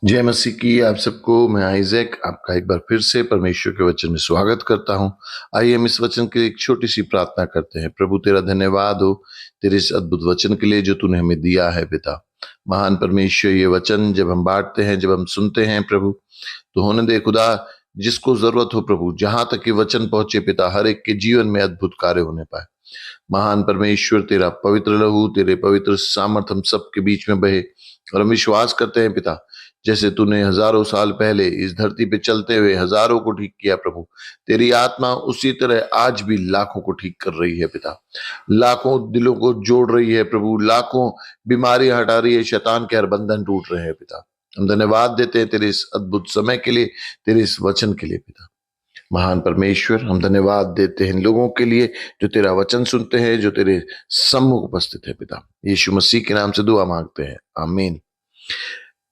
जय मसीह की आप सबको। मैं आइजैक आपका एक बार फिर से परमेश्वर के वचन में स्वागत करता हूं। आइए हम इस वचन की एक छोटी सी प्रार्थना करते हैं। प्रभु तेरा धन्यवाद हो तेरे इस अद्भुत वचन के लिए जो तूने हमें दिया है पिता। महान परमेश्वर, ये वचन जब हम बांटते हैं, जब हम सुनते हैं प्रभु, तो होने दे खुदा जिसको जरूरत हो प्रभु, जहां तक ये वचन पहुंचे पिता, हर एक के जीवन में अद्भुत कार्य होने पाए। महान परमेश्वर, तेरा पवित्र लहू, तेरे पवित्र सामर्थ हम सबके बीच में बहे। और हम विश्वास करते हैं पिता, जैसे तूने हजारों साल पहले इस धरती पे चलते हुए हजारों को ठीक किया प्रभु, तेरी आत्मा उसी तरह आज भी लाखों को ठीक कर रही है पिता। लाखों दिलों को जोड़ रही है प्रभु, लाखों बीमारियां हटा रही है, शैतान के हर बंधन टूट रहे हैं पिता। हम धन्यवाद देते हैं तेरे इस अद्भुत समय के लिए, तेरे इस वचन के लिए पिता। महान परमेश्वर, हम धन्यवाद देते हैं इन लोगों के लिए जो तेरा वचन सुनते हैं, जो तेरे सम्मुख उपस्थित है पिता। यीशु मसीह के नाम से दुआ मांगते हैं, आमीन।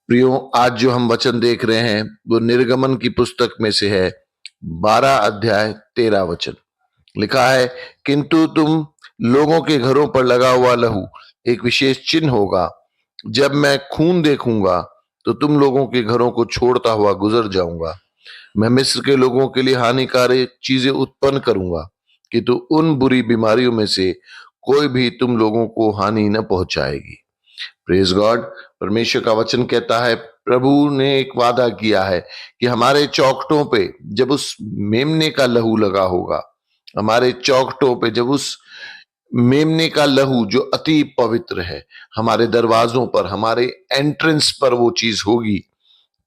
प्रियो, आज जो हम वचन देख रहे हैं वो निर्गमन की पुस्तक में से है, 12 अध्याय 13 वचन। लिखा है, किंतु तुम लोगों के घरों पर लगा हुआ लहू एक विशेष चिन्ह होगा। जब मैं खून देखूंगा तो तुम लोगों के घरों को छोड़ता हुआ गुजर जाऊंगा। मैं मिस्र के लोगों के लिए हानिकारक चीजें उत्पन्न करूंगा कि तो उन बुरी बीमारियों में से कोई भी तुम लोगों को हानि न पहुंचाएगी। Praise God. परमेश्वर का वचन कहता है, प्रभु ने एक वादा किया है कि हमारे चौखटों पे जब उस मेमने का लहू लगा होगा, हमारे चौखटों पे जब उस मेमने का लहू जो अति पवित्र है, हमारे दरवाजों पर, हमारे एंट्रेंस पर वो चीज होगी,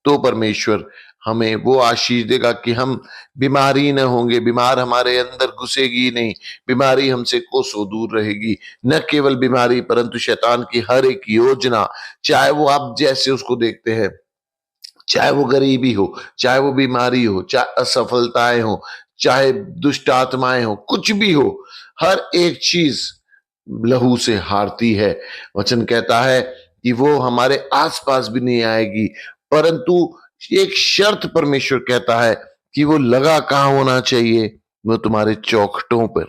तो परमेश्वर हमें वो आशीष देगा कि हम बीमारी न होंगे, बीमार हमारे अंदर घुसेगी नहीं, बीमारी हमसे कोसों दूर रहेगी। न केवल बीमारी परंतु शैतान की हर एक योजना, चाहे वो आप जैसे उसको देखते हैं, चाहे वो गरीबी हो, चाहे वो बीमारी हो, चाहे असफलताएं हो, चाहे दुष्ट आत्माएं हो, कुछ भी हो, हर एक चीज लहू से हारती है। वचन कहता है कि वो हमारे आसपास भी नहीं आएगी, परंतु एक शर्त परमेश्वर कहता है कि वो लगा कहाँ होना चाहिए, वो तुम्हारे चौखटों पर,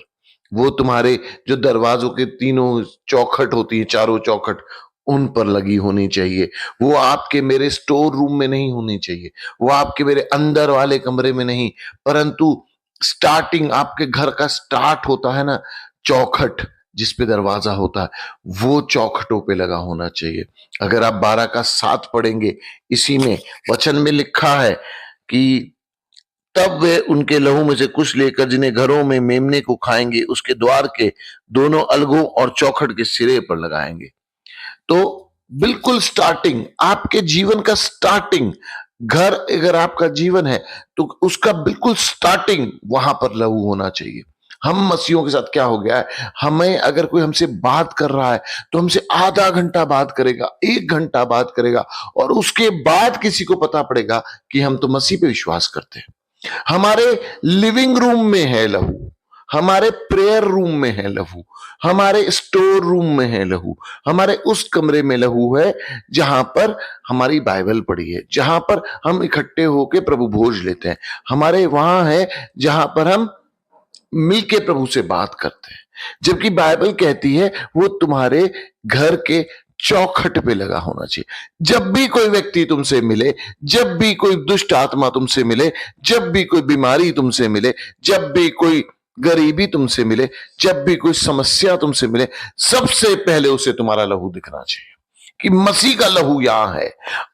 वो तुम्हारे जो दरवाजों के तीनों चौखट होती है, चारों चौखट, उन पर लगी होनी चाहिए। वो आपके मेरे स्टोर रूम में नहीं होनी चाहिए, वो आपके मेरे अंदर वाले कमरे में नहीं, परंतु स्टार्टिंग आपके घर का स्टार्ट होता है ना, चौखट जिस पे दरवाजा होता है, वो चौखटों पे लगा होना चाहिए। अगर आप 12 का 7 पढ़ेंगे, इसी में वचन में लिखा है कि तब वे उनके लहू में से कुछ लेकर जिन्हें घरों में मेमने को खाएंगे, उसके द्वार के दोनों अलगों और चौखट के सिरे पर लगाएंगे। तो बिल्कुल स्टार्टिंग, आपके जीवन का स्टार्टिंग, घर अगर आपका जीवन है तो उसका बिल्कुल स्टार्टिंग वहां पर लहू होना चाहिए। हम मसीहों के साथ क्या हो गया है, हमें अगर कोई हमसे बात कर रहा है तो हमसे आधा घंटा बात करेगा, 1 घंटा बात करेगा, और उसके बाद किसी को पता पड़ेगा कि हम तो मसीह पे विश्वास करते हैं। हमारे लिविंग रूम में है लहू, हमारे प्रेयर रूम में है लहू, हमारे स्टोर रूम में है लहू, हमारे उस कमरे में लहू है जहां पर हमारी बाइबल पढ़ी है, जहां पर हम इकट्ठे होके प्रभु भोज लेते हैं, हमारे वहां है जहां पर हम मिलके प्रभु से बात करते हैं। जबकि बाइबल कहती है वो तुम्हारे घर के चौखट पे लगा होना चाहिए। जब भी कोई व्यक्ति तुमसे मिले, जब भी कोई दुष्ट आत्मा तुमसे मिले, जब भी कोई बीमारी तुमसे मिले, जब भी कोई गरीबी तुमसे मिले, जब भी कोई समस्या तुमसे मिले, सबसे पहले उसे तुम्हारा लहू दिखना चाहिए कि मसीह का लहू यहां है।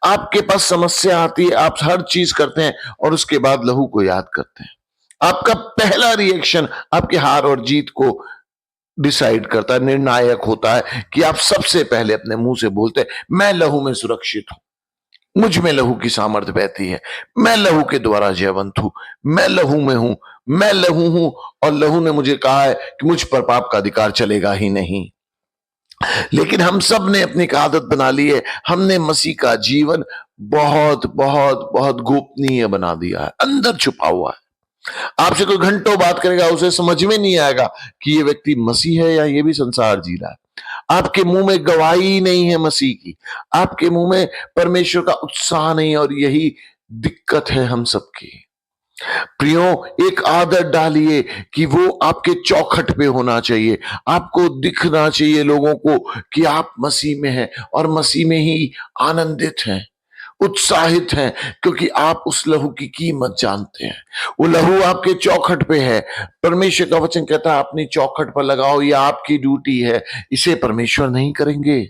आपके पास समस्या आती है, आप हर चीज करते हैं और उसके बाद लहू को याद करते हैं। आपका पहला रिएक्शन आपके हार और जीत को डिसाइड करता है, निर्णायक होता है कि आप सबसे पहले अपने मुंह से बोलते हैं मैं लहू में सुरक्षित हूं, मुझ में लहू की सामर्थ्य बहती है, मैं लहू के द्वारा जयवंत हूं, मैं लहू में हूं, मैं लहू हूं, और लहू ने मुझे कहा है कि मुझ पर पाप का अधिकार चलेगा ही नहीं। लेकिन हम सब ने अपनी एक आदत बना ली है, हमने मसीह का जीवन बहुत बहुत बहुत गोपनीय बना दिया है, अंदर छुपा हुआ है। आपसे कोई घंटों बात करेगा, उसे समझ में नहीं आएगा कि ये व्यक्ति मसीह है या ये भी संसार जी रहा है। आपके मुंह में गवाही नहीं है मसीह की, आपके मुंह में परमेश्वर का उत्साह नहीं, और यही दिक्कत है हम सबकी। प्रियो, एक आदत डालिए कि वो आपके चौखट पे होना चाहिए, आपको दिखना चाहिए लोगों को कि आप मसीह में हैं और मसीह में ही आनंदित हैं। उत्साहित हैं, क्योंकि आप उस लहू की कीमत जानते हैं। वो लहू आपके चौखट पे है। परमेश्वर का वचन कहता है अपनी चौखट पर लगाओ, ये आपकी ड्यूटी है। इसे परमेश्वर नहीं करेंगे।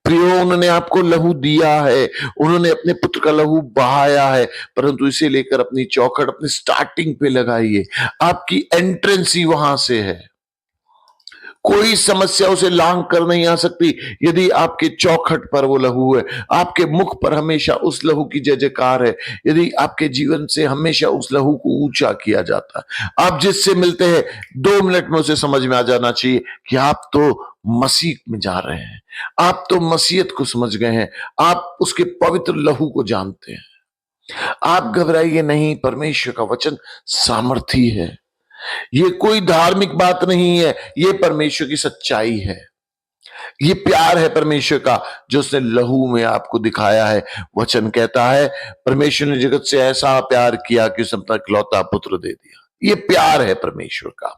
प्रियो, उन्होंने आपको लहू दिया है, उन्होंने अपने पुत्र का लहू बहाया है, परंतु इसे लेकर अपनी चौखट अपनी स्टार्टिंग पे लगाइए। आपकी एंट्रेंस ही वहां से है। कोई समस्या उसे लांग कर नहीं आ सकती यदि आपके चौखट पर वो लहू है। आपके मुख पर हमेशा उस लहू की जय जयकार है, यदि आपके जीवन से हमेशा उस लहू को ऊंचा किया जाता है। आप जिससे मिलते हैं 2 मिनट में उसे समझ में आ जाना चाहिए कि आप तो मसीह में जा रहे हैं, आप तो मसीहत को समझ गए हैं, आप उसके पवित्र लहू को जानते हैं। आप घबराइए नहीं, परमेश्वर का वचन सामर्थी है। ये कोई धार्मिक बात नहीं है, ये परमेश्वर की सच्चाई है। ये प्यार है परमेश्वर का जो उसने लहू में आपको दिखाया है। वचन कहता है परमेश्वर ने जगत से ऐसा प्यार किया कि उसने अपना इकलौता पुत्र दे दिया। ये प्यार है परमेश्वर का,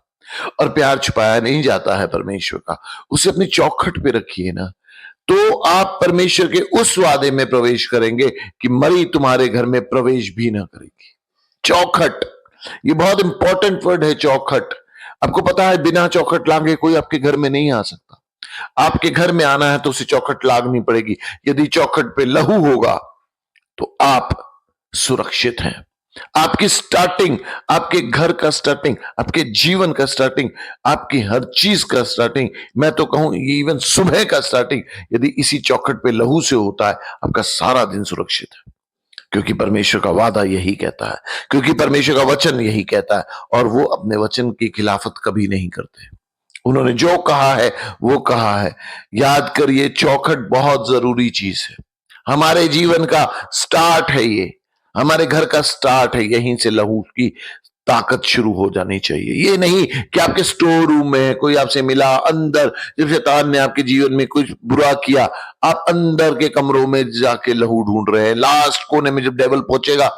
और प्यार छुपाया नहीं जाता है परमेश्वर का। उसे अपनी चौखट पे रखिए ना, तो आप परमेश्वर के उस वादे में प्रवेश करेंगे कि मरी तुम्हारे घर में प्रवेश भी ना करेगी। चौखट, ये बहुत इंपॉर्टेंट वर्ड है, चौखट। आपको पता है बिना चौखट लांगे कोई आपके घर में नहीं आ सकता। आपके घर में आना है तो उसे चौखट लागनी पड़ेगी। यदि चौखट पे लहू होगा तो आप सुरक्षित हैं। आपकी स्टार्टिंग, आपके घर का स्टार्टिंग, आपके जीवन का स्टार्टिंग, आपकी हर चीज का स्टार्टिंग, मैं तो कहूं इवन सुबह का स्टार्टिंग यदि इसी चौखट पे लहू से होता है, आपका सारा दिन सुरक्षित है। क्योंकि परमेश्वर का वादा यही कहता है, क्योंकि परमेश्वर का वचन यही कहता है, और वो अपने वचन की खिलाफत कभी नहीं करते। उन्होंने जो कहा है वो कहा है। याद करिए, चौखट बहुत जरूरी चीज है। हमारे जीवन का स्टार्ट है ये, हमारे घर का स्टार्ट है। यहीं से लहू की ताकत शुरू हो जानी चाहिए। ये नहीं कि आपके स्टोर रूम में कोई आपसे मिला, अंदर जब शैतान ने आपके जीवन में कुछ बुरा किया, आप अंदर के कमरों में जाके लहू ढूंढ रहे हैं। लास्ट कोने में जब डेविल पहुंचेगा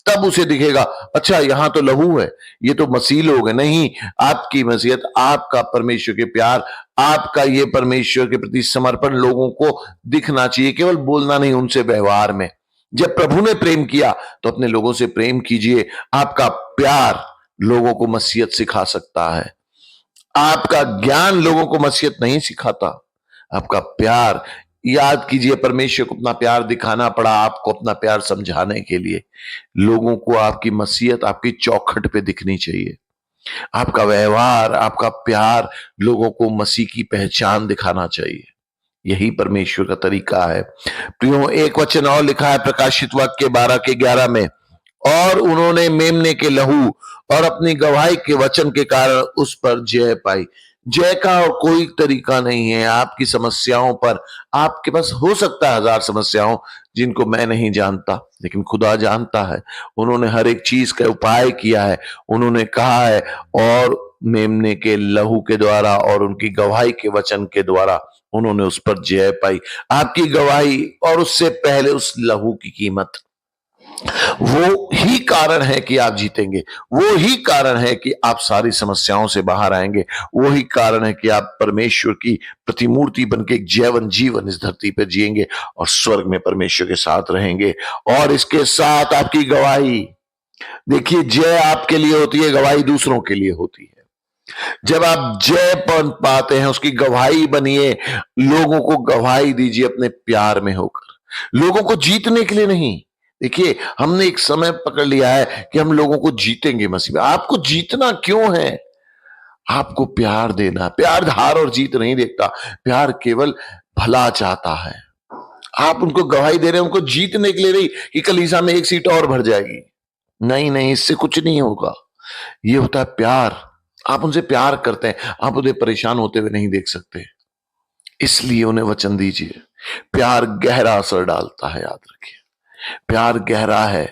तब उसे दिखेगा, अच्छा यहां तो लहू है, ये तो मसीह लोग है। नहीं, आपकी मसीहत, आपका परमेश्वर के प्यार, आपका ये परमेश्वर के प्रति समर्पण लोगों को दिखना चाहिए, केवल बोलना नहीं, उनसे व्यवहार में। जब प्रभु ने प्रेम किया तो अपने लोगों से प्रेम कीजिए। आपका प्यार लोगों को मसीहत सिखा सकता है। आपका ज्ञान लोगों को मसीहत नहीं सिखाता, आपका प्यार। याद कीजिए, परमेश्वर को अपना प्यार दिखाना पड़ा आपको अपना प्यार समझाने के लिए। लोगों को आपकी मसीहत आपकी चौखट पे दिखनी चाहिए। आपका व्यवहार, आपका प्यार लोगों को मसीह की पहचान दिखाना चाहिए। यही परमेश्वर का तरीका है। प्रियो, एक वचन और लिखा है प्रकाशित वाक्य 12 के 11 में, और उन्होंने मेमने के लहू और अपनी गवाही के वचन के कारण उस पर जय पाई। जय का और कोई तरीका नहीं है। आपकी समस्याओं पर, आपके पास हो सकता है 1000 समस्याओं जिनको मैं नहीं जानता, लेकिन खुदा जानता है। उन्होंने हर एक चीज का उपाय किया है। उन्होंने कहा है, और मेमने के लहू के द्वारा और उनकी गवाही के वचन के द्वारा उन्होंने उस पर जय पाई। आपकी गवाही और उससे पहले उस लहू की कीमत, वो ही कारण है कि आप जीतेंगे। वो ही कारण है कि आप सारी समस्याओं से बाहर आएंगे। वो ही कारण है कि आप परमेश्वर की प्रतिमूर्ति बन के एक जैवन जीवन इस धरती पर जिएंगे और स्वर्ग में परमेश्वर के साथ रहेंगे। और इसके साथ आपकी गवाही, देखिए, जय आपके लिए होती है, गवाही दूसरों के लिए होती है। जब आप जय पाते हैं, उसकी गवाही बनिए। लोगों को गवाही दीजिए अपने प्यार में होकर, लोगों को जीतने के लिए नहीं। देखिए, हमने एक समय पकड़ लिया है कि हम लोगों को जीतेंगे मसीह में। आपको जीतना क्यों है? आपको प्यार देना। प्यार हार और जीत नहीं देखता, प्यार केवल भला चाहता है। आप उनको गवाही दे रहे हैं, उनको जीतने के लिए नहीं कि कलीसिया में एक सीट और भर जाएगी। नहीं नहीं, इससे कुछ नहीं होगा। ये होता है प्यार। आप उनसे प्यार करते हैं, आप उन्हें परेशान होते हुए नहीं देख सकते, इसलिए उन्हें वचन दीजिए। प्यार गहरा असर डालता है, याद रखिए, प्यार गहरा है।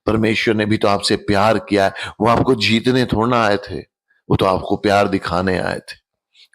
परमेश्वर ने भी तो आपसे प्यार किया है। वो आपको जीतने थोड़ा ना आए थे, वो तो आपको प्यार दिखाने आए थे।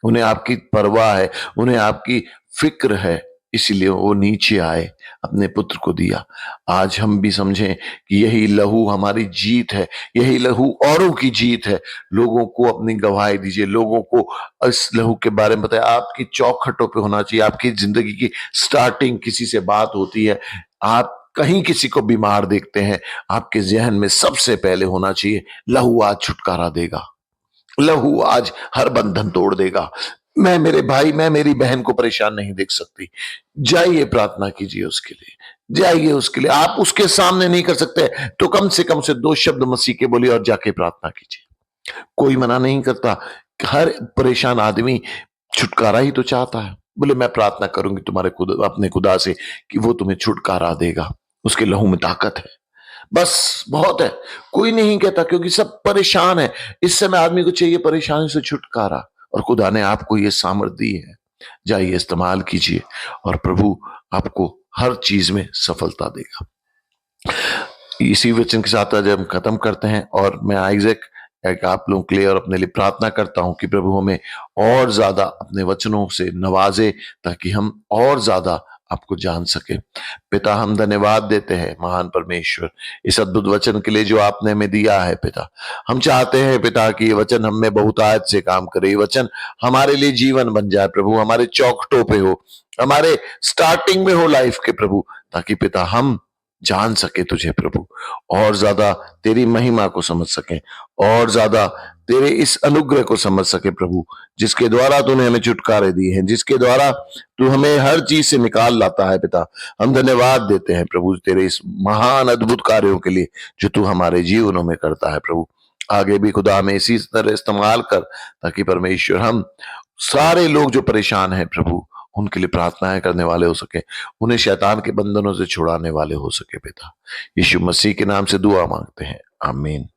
उन्हें आपकी परवाह है, उन्हें आपकी फिक्र है, इसलिए वो नीचे आए, अपने पुत्र को दिया। आज हम भी समझें कि यही लहू हमारी जीत है, यही लहू औरों की जीत है। लोगों को अपनी गवाही दीजिए, लोगों को इस लहू के बारे में बताइए। आपकी चौखटों पे होना चाहिए। आपकी जिंदगी की स्टार्टिंग, किसी से बात होती है, आप कहीं किसी को बीमार देखते हैं, आपके जहन में सबसे पहले होना चाहिए, लहू आज छुटकारा देगा, लहू आज हर बंधन तोड़ देगा। मैं मेरे भाई, मैं मेरी बहन को परेशान नहीं देख सकती। जाइए प्रार्थना कीजिए उसके लिए, जाइए उसके लिए। आप उसके सामने नहीं कर सकते तो कम से कम से 2 शब्द मसीह के बोलिए और जाके प्रार्थना कीजिए। कोई मना नहीं करता। हर परेशान आदमी छुटकारा ही तो चाहता है। बोले मैं प्रार्थना करूंगी तुम्हारे खुद अपने खुदा से कि वो तुम्हें छुटकारा देगा, उसके लहू में ताकत है। बस बहुत है। कोई नहीं कहता क्योंकि सब परेशान है। इस समय आदमी को चाहिए परेशानी से छुटकारा, और खुदा ने आपको ये सामर्थ दी है। जाइए इस्तेमाल कीजिए और प्रभु आपको हर चीज में सफलता देगा। इसी वचन के साथ आज हम खत्म करते हैं, और मैं आइजैक एक आप लोगों के लिए और अपने लिए प्रार्थना करता हूं कि प्रभु हमें और ज्यादा अपने वचनों से नवाजे, ताकि हम और ज्यादा आपको जान सके। पिता, हम धन्यवाद देते हैं महान परमेश्वर इस अद्भुत वचन के लिए जो आपने हमें दिया है। पिता, हम चाहते हैं पिता कि ये वचन हम में बहुतायत से काम करे, ये वचन हमारे लिए जीवन बन जाए प्रभु, हमारे चौखटों पे हो, हमारे स्टार्टिंग में हो लाइफ के प्रभु, ताकि पिता हम जान सके तुझे प्रभु, और ज्यादा तेरी महिमा को समझ सके, और ज्यादा तेरे इस अनुग्रह को समझ सके प्रभु, जिसके द्वारा तूने हमें छुटकारे दिए हैं, जिसके द्वारा तू हमें हर चीज से निकाल लाता है। पिता, हम धन्यवाद देते हैं प्रभु तेरे इस महान अद्भुत कार्यों के लिए जो तू हमारे जीवनों में करता है प्रभु। आगे भी खुदा हमें इसी तरह इस्तेमाल कर, ताकि परमेश्वर हम सारे लोग जो परेशान हैं प्रभु, उनके लिए प्रार्थनाएं करने वाले हो सके, उन्हें शैतान के बंधनों से छुड़ाने वाले हो सके। पिता, यीशु मसीह के नाम से दुआ मांगते हैं, आमीन।